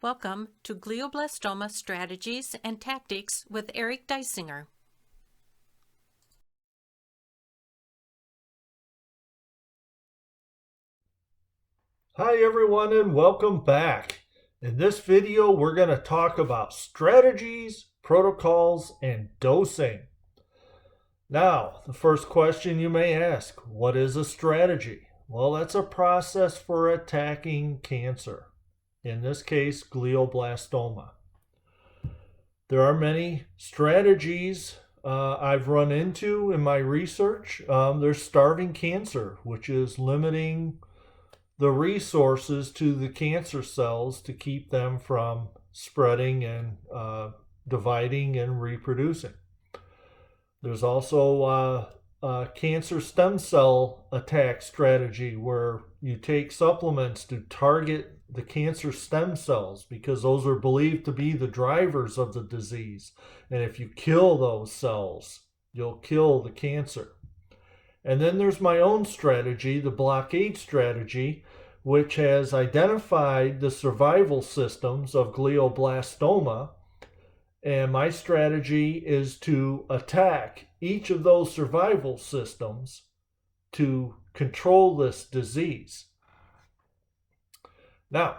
Welcome to Glioblastoma Strategies and Tactics with Eric Dysinger. Hi everyone and welcome back. In this video we're going to talk about strategies, protocols, and dosing. Now, the first question you may ask, what is a strategy? Well, that's a process for attacking cancer. In this case, glioblastoma. There are many strategies I've run into in my research. There's starving cancer, which is limiting the resources to the cancer cells to keep them from spreading and dividing and reproducing. There's also a cancer stem cell attack strategy where you take supplements to target the cancer stem cells because those are believed to be the drivers of the disease. And if you kill those cells, you'll kill the cancer. And then there's my own strategy, the blockade strategy, which has identified the survival systems of glioblastoma. And my strategy is to attack each of those survival systems to control this disease. Now,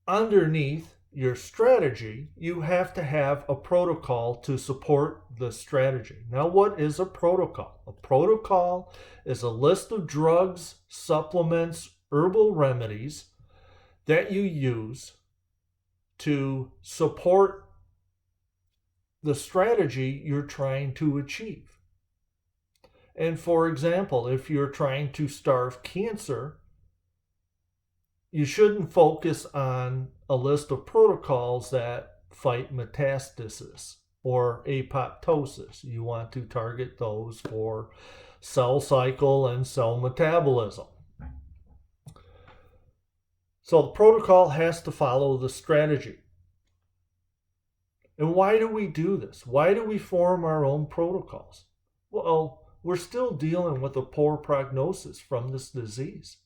underneath your strategy, you have to have a protocol to support the strategy. Now, what is a protocol? A protocol is a list of drugs, supplements, herbal remedies that you use to support the strategy you're trying to achieve. And for example, if you're trying to starve cancer, you shouldn't focus on a list of protocols that fight metastasis or apoptosis. You want to target those for cell cycle and cell metabolism. So the protocol has to follow the strategy. And why do we do this? Why do we form our own protocols? Well, we're still dealing with a poor prognosis from this disease.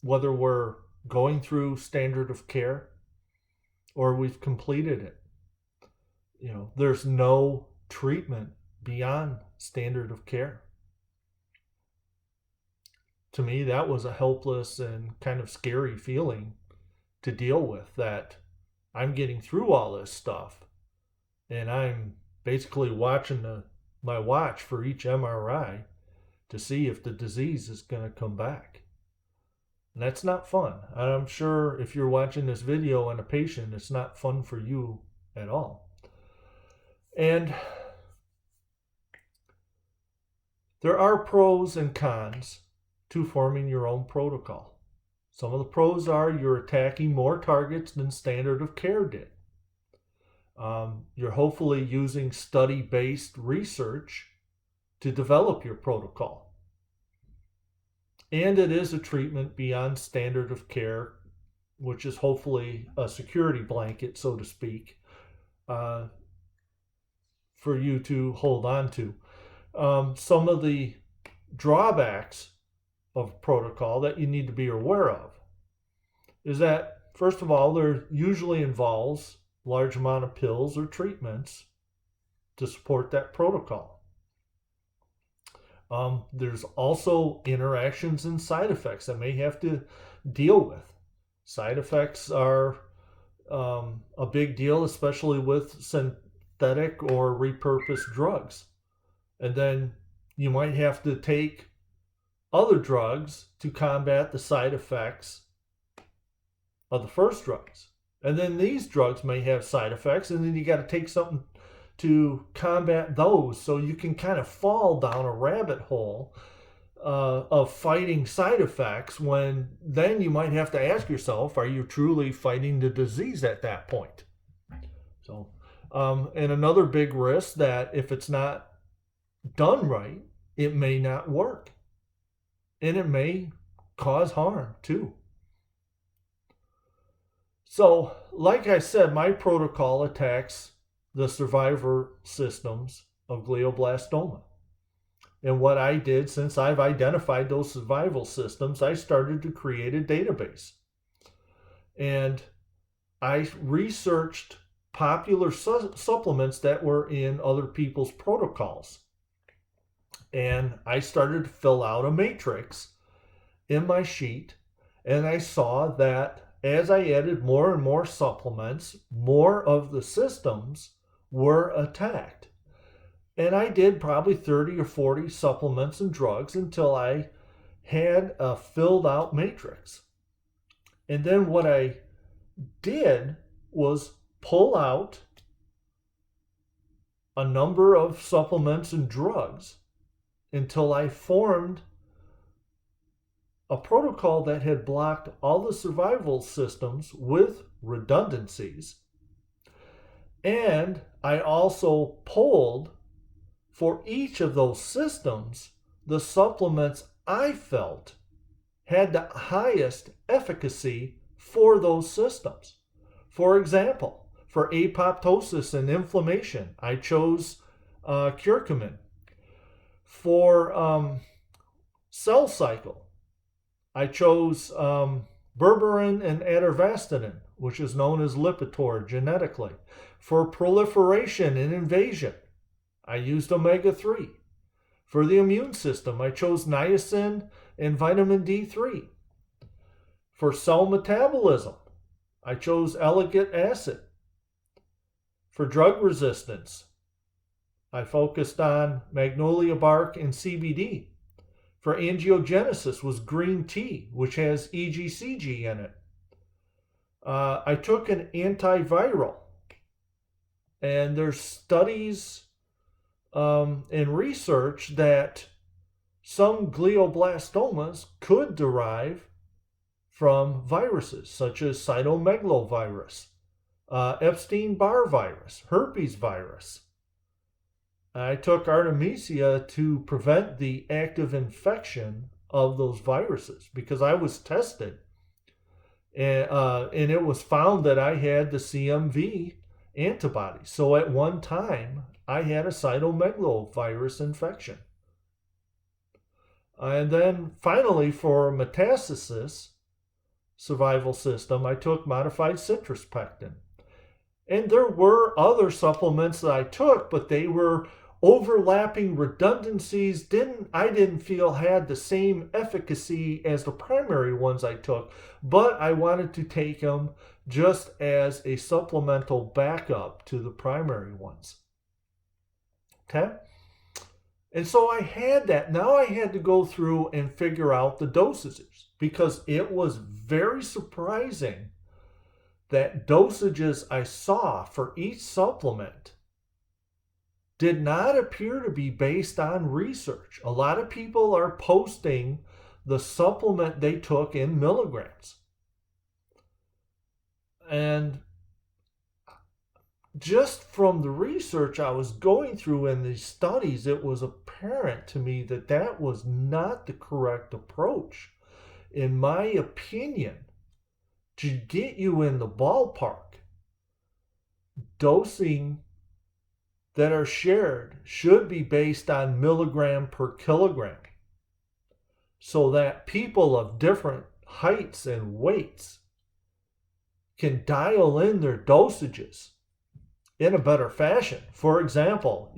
Whether we're going through standard of care or we've completed it, there's no treatment beyond standard of care. To me, that was a helpless and kind of scary feeling to deal with, that I'm getting through all this stuff and I'm basically watching my watch for each MRI to see if the disease is going to come back. And that's not fun. I'm sure if you're watching this video and a patient, it's not fun for you at all. And there are pros and cons to forming your own protocol. Some of the pros are you're attacking more targets than standard of care did. You're hopefully using study-based research to develop your protocol. And it is a treatment beyond standard of care, which is hopefully a security blanket, so to speak, for you to hold on to. Some of the drawbacks of protocol that you need to be aware of is that, first of all, there usually involves large amount of pills or treatments to support that protocol. There's also interactions and side effects that may have to deal with. Side effects are a big deal, especially with synthetic or repurposed drugs. And then you might have to take other drugs to combat the side effects of the first drugs. And then these drugs may have side effects, and then you got to take something to combat those, so you can kind of fall down a rabbit hole of fighting side effects, when then you might have to ask yourself, are you truly fighting the disease at that point? So, and another big risk, that if it's not done right, it may not work. And it may cause harm too. So, like I said, my protocol attacks the survivor systems of glioblastoma. And what I did, since I've identified those survival systems, I started to create a database. And I researched popular supplements that were in other people's protocols. And I started to fill out a matrix in my sheet. And I saw that as I added more and more supplements, more of the systems were attacked. And I did probably 30 or 40 supplements and drugs until I had a filled out matrix. And then what I did was pull out a number of supplements and drugs until I formed a protocol that had blocked all the survival systems with redundancies. And I also pulled for each of those systems the supplements I felt had the highest efficacy for those systems. For example, for apoptosis and inflammation, I chose curcumin. For cell cycle, I chose berberine and atorvastatin, which is known as Lipitor genetically. For proliferation and invasion, I used omega-3. For the immune system, I chose niacin and vitamin D3. For cell metabolism, I chose ellagic acid. For drug resistance, I focused on magnolia bark and CBD. For angiogenesis was green tea, which has EGCG in it. I took an antiviral, and there's studies and research that some glioblastomas could derive from viruses such as cytomegalovirus, Epstein-Barr virus, herpes virus. I took Artemisia to prevent the active infection of those viruses because I was tested, and it was found that I had the CMV antibodies. So at one time, I had a cytomegalovirus infection. And then finally, for metastasis survival system, I took modified citrus pectin. And there were other supplements that I took, but they were overlapping redundancies. I didn't feel had the same efficacy as the primary ones I took, but I wanted to take them just as a supplemental backup to the primary ones. Okay? And so I had that. Now I had to go through and figure out the dosages because it was very surprising that dosages I saw for each supplement did not appear to be based on research. A lot of people are posting the supplement they took in milligrams. And just from the research I was going through in these studies, it was apparent to me that that was not the correct approach. In my opinion, to get you in the ballpark, dosing that are shared should be based on milligram per kilogram so that people of different heights and weights can dial in their dosages in a better fashion. For example,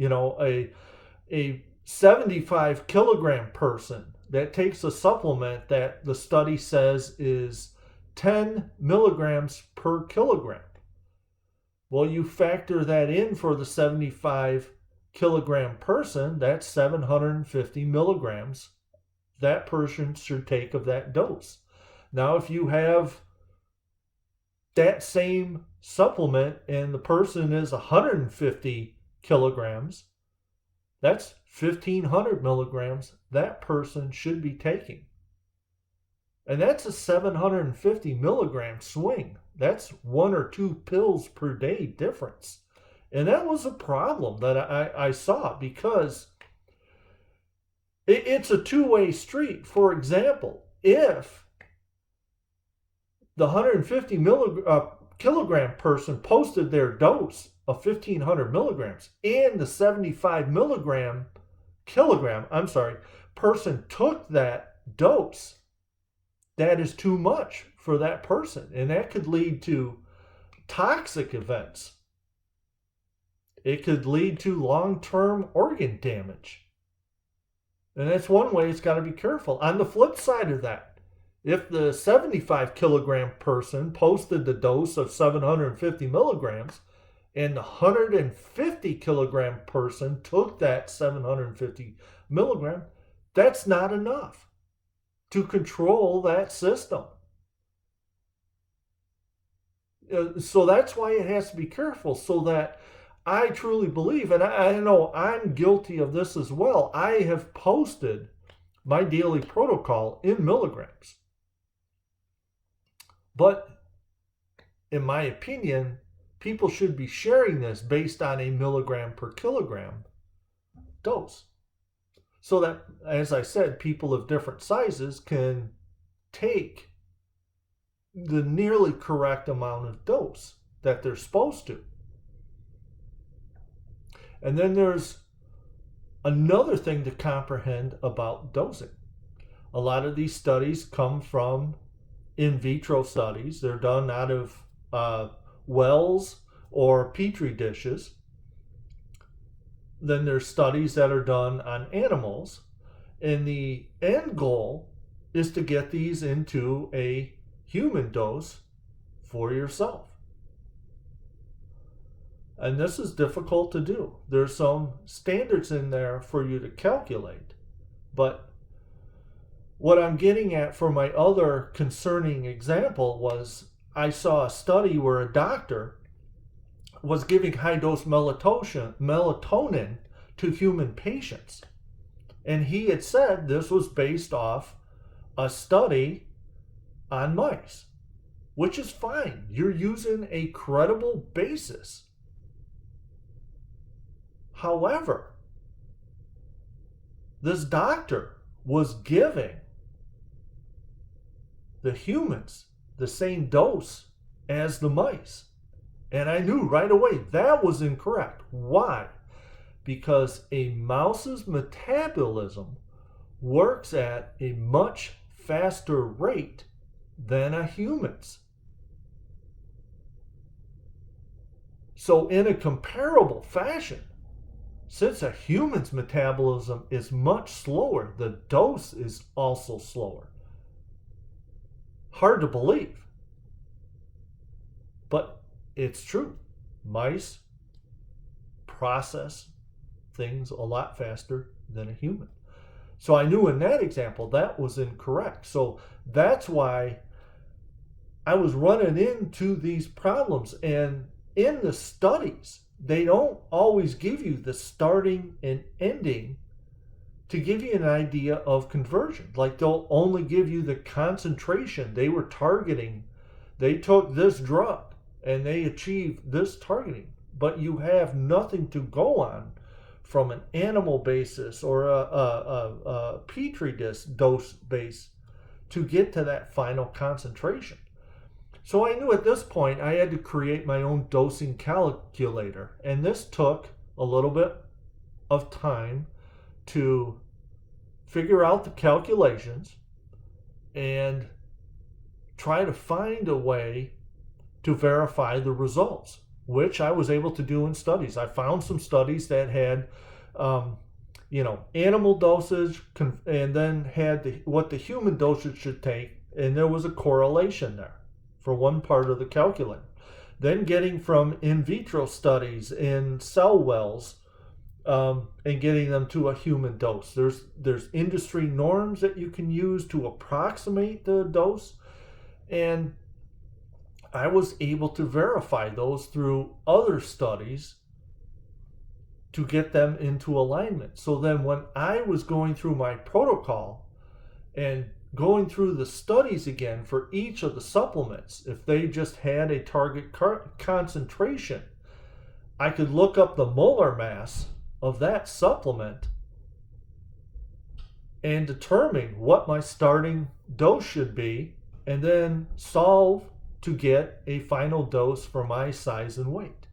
a 75 kilogram person that takes a supplement that the study says is 10 milligrams per kilogram. Well, you factor that in for the 75 kilogram person, that's 750 milligrams that person should take of that dose. Now, if you have that same supplement and the person is 150 kilograms, that's 1,500 milligrams that person should be taking. And that's a 750 milligram swing. That's 1 or 2 pills per day difference. And that was a problem that I saw because it's a two-way street. For example, if the 150 kilogram person posted their dose of 1,500 milligrams and the 75 milligram person took that dose, that is too much for that person. And that could lead to toxic events. It could lead to long-term organ damage. And that's one way it's got to be careful. On the flip side of that, if the 75 kilogram person posted the dose of 750 milligrams and the 150 kilogram person took that 750 milligram, that's not enough to control that system. So that's why it has to be careful, so that I truly believe, and I know I'm guilty of this as well, I have posted my daily protocol in milligrams. But in my opinion, people should be sharing this based on a milligram per kilogram dose. So that, as I said, people of different sizes can take the nearly correct amount of dose that they're supposed to. And then there's another thing to comprehend about dosing. A lot of these studies come from in vitro studies. They're done out of wells or petri dishes. Then there's studies that are done on animals. And the end goal is to get these into a human dose for yourself. And this is difficult to do. There's some standards in there for you to calculate. But what I'm getting at for my other concerning example was I saw a study where a doctor was giving high-dose melatonin to human patients. And he had said this was based off a study on mice, which is fine. You're using a credible basis. However, this doctor was giving the humans the same dose as the mice. And I knew right away that was incorrect. Why? Because a mouse's metabolism works at a much faster rate than a human's. So in a comparable fashion, since a human's metabolism is much slower, the dose is also slower. Hard to believe, but it's true. Mice process things a lot faster than a human. So I knew in that example that was incorrect. So that's why I was running into these problems. And in the studies, they don't always give you the starting and ending to give you an idea of conversion. Like they'll only give you the concentration they were targeting. They took this drug and they achieved this targeting, but you have nothing to go on from an animal basis or a petri dish dose base to get to that final concentration. So I knew at this point I had to create my own dosing calculator, and this took a little bit of time to figure out the calculations and try to find a way to verify the results, which I was able to do in studies. I found some studies that had, animal dosage and then had what the human dosage should take, and there was a correlation there for one part of the calculator. Then getting from in vitro studies in cell wells and getting them to a human dose. There's industry norms that you can use to approximate the dose, and I was able to verify those through other studies to get them into alignment. So then when I was going through my protocol and going through the studies again for each of the supplements, if they just had a target concentration, I could look up the molar mass of that supplement and determine what my starting dose should be, and then solve to get a final dose for my size and weight.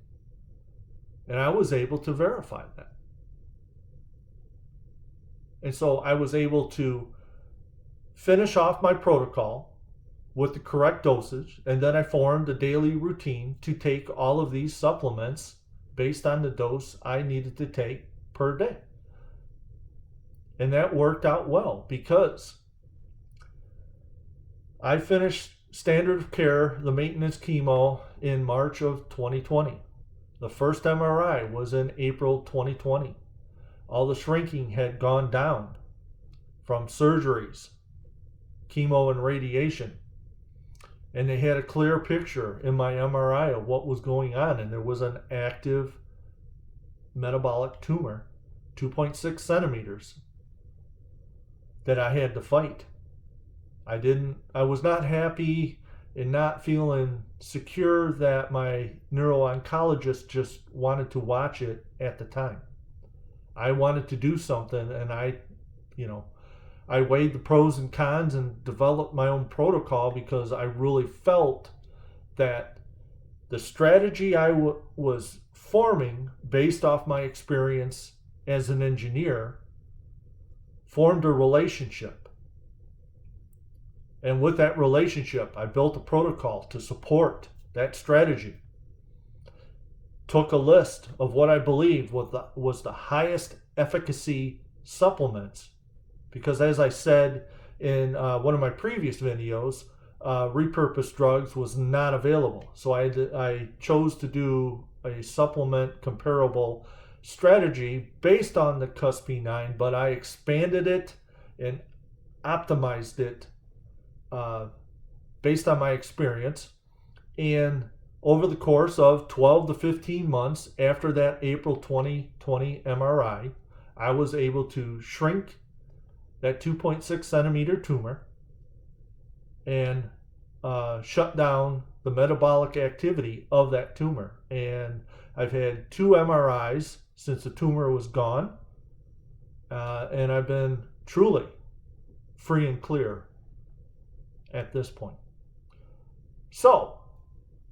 And I was able to verify that. And so I was able to finish off my protocol with the correct dosage, and then I formed a daily routine to take all of these supplements based on the dose I needed to take per day. And that worked out well because I finished standard of care, the maintenance chemo, in March of 2020. The first MRI was in April 2020. All the shrinking had gone down from surgeries, chemo, and radiation. And they had a clear picture in my MRI of what was going on. And there was an active metabolic tumor, 2.6 centimeters, that I had to fight. I was not happy and not feeling secure that my neuro-oncologist just wanted to watch it at the time. I wanted to do something, and I weighed the pros and cons and developed my own protocol because I really felt that the strategy I was forming based off my experience as an engineer formed a relationship. And with that relationship, I built a protocol to support that strategy. Took a list of what I believed was the highest efficacy supplements, because as I said in one of my previous videos, repurposed drugs was not available. So I chose to do a supplement comparable strategy based on the CUSP-9, but I expanded it and optimized it based on my experience. And over the course of 12 to 15 months after that April 2020 MRI, I was able to shrink that 2.6 centimeter tumor and shut down the metabolic activity of that tumor. And I've had 2 MRIs since the tumor was gone, and I've been truly free and clear at this point. So,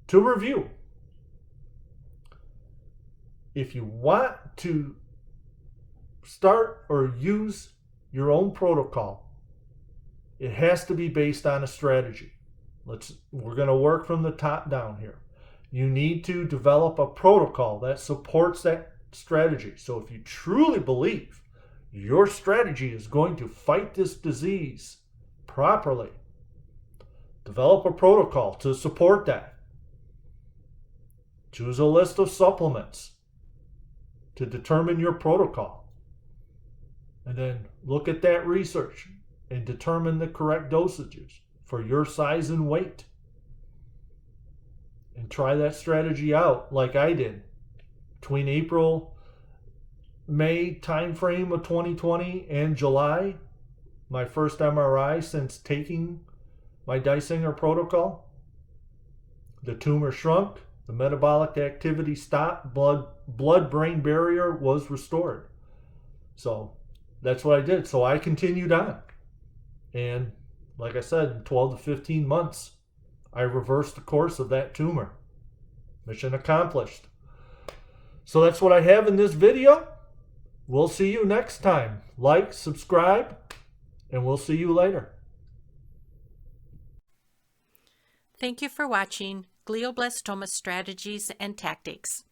to review, if you want to start or use your own protocol, it has to be based on a strategy. We're going to work from the top down here. You need to develop a protocol that supports that strategy. So if you truly believe your strategy is going to fight this disease properly, develop a protocol to support that. Choose a list of supplements to determine your protocol. And then look at that research and determine the correct dosages for your size and weight. And try that strategy out like I did. Between May timeframe of 2020 and July, my first MRI since taking my Dysinger protocol, the tumor shrunk, the metabolic activity stopped, blood-brain barrier was restored. So that's what I did. So I continued on. And like I said, in 12 to 15 months, I reversed the course of that tumor. Mission accomplished. So that's what I have in this video. We'll see you next time. Like, subscribe, and we'll see you later. Thank you for watching Glioblastoma Strategies and Tactics.